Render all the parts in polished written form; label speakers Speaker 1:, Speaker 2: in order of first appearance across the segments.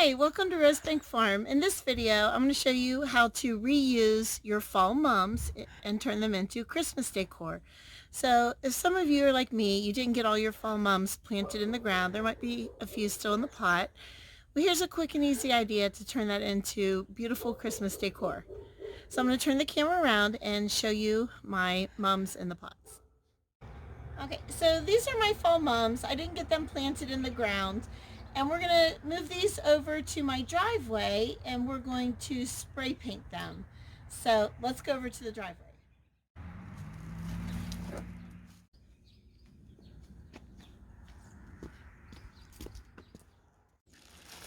Speaker 1: Hi, welcome to Rosebank Farm. In this video, I'm going to show you how to reuse your fall mums and turn them into Christmas decor. So if some of you are like me, you didn't get all your fall mums planted in the ground, there might be a few still in the pot. Well, here's a quick and easy idea to turn that into beautiful Christmas decor. So I'm going to turn the camera around and show you my mums in the pots. Okay, so these are my fall mums. I didn't get them planted in the ground. And we're going to move these over to my driveway and we're going to spray paint them. So let's go over to the driveway.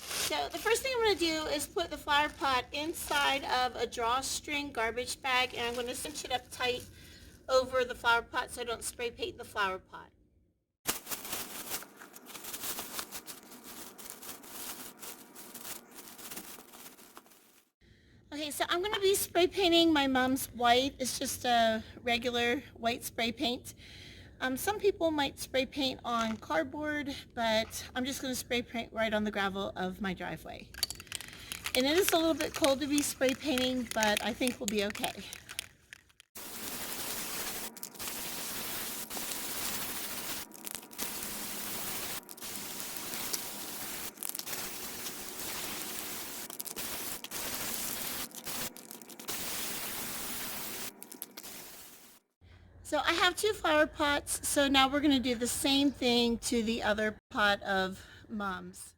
Speaker 1: So the first thing I'm going to do is put the flower pot inside of a drawstring garbage bag, and I'm going to cinch it up tight over the flower pot so I don't spray paint the flower pot. Okay, so I'm going to be spray painting my mom's white. It's just a regular white spray paint. Some people might spray paint on cardboard, but I'm just going to spray paint right on the gravel of my driveway. And it is a little bit cold to be spray painting, but I think we'll be okay. So I have two flower pots, so now we're going to do the same thing to the other pot of mums.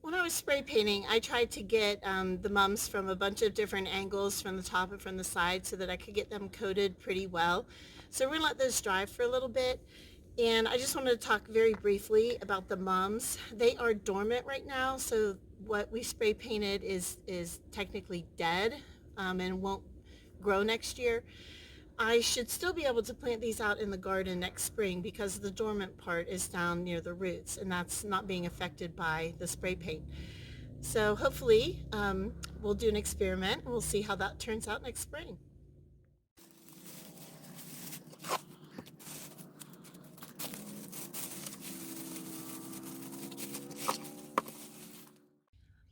Speaker 1: When I was spray painting, I tried to get the mums from a bunch of different angles, from the top and from the side, so that I could get them coated pretty well. So we're going to let those dry for a little bit. And I just wanted to talk very briefly about the mums. They are dormant right now, so what we spray painted is technically dead and won't grow next year. I should still be able to plant these out in the garden next spring because the dormant part is down near the roots, and that's not being affected by the spray paint. So hopefully we'll do an experiment and we'll see how that turns out next spring.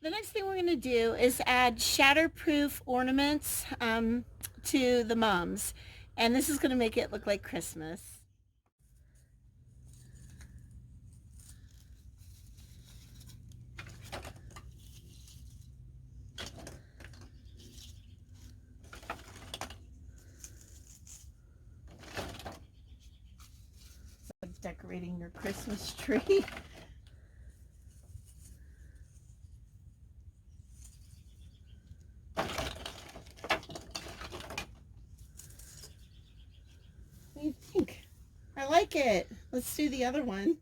Speaker 1: The next thing we're going to do is add shatterproof ornaments to the mums, and this is going to make it look like Christmas. Decorating your Christmas tree. What do you think? I like it. Let's do the other one.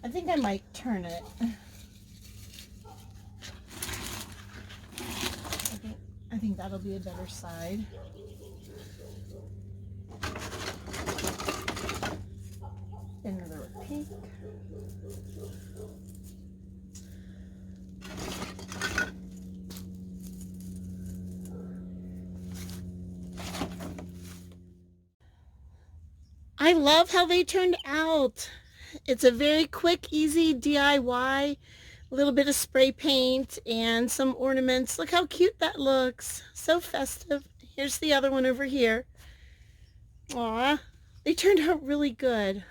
Speaker 1: I think I might turn it. I think that'll be a better side. Another pink. I love how they turned out. It's a very quick, easy DIY. A little bit of spray paint and some ornaments. Look how cute that looks. So festive. Here's the other one over here. Aw, they turned out really good.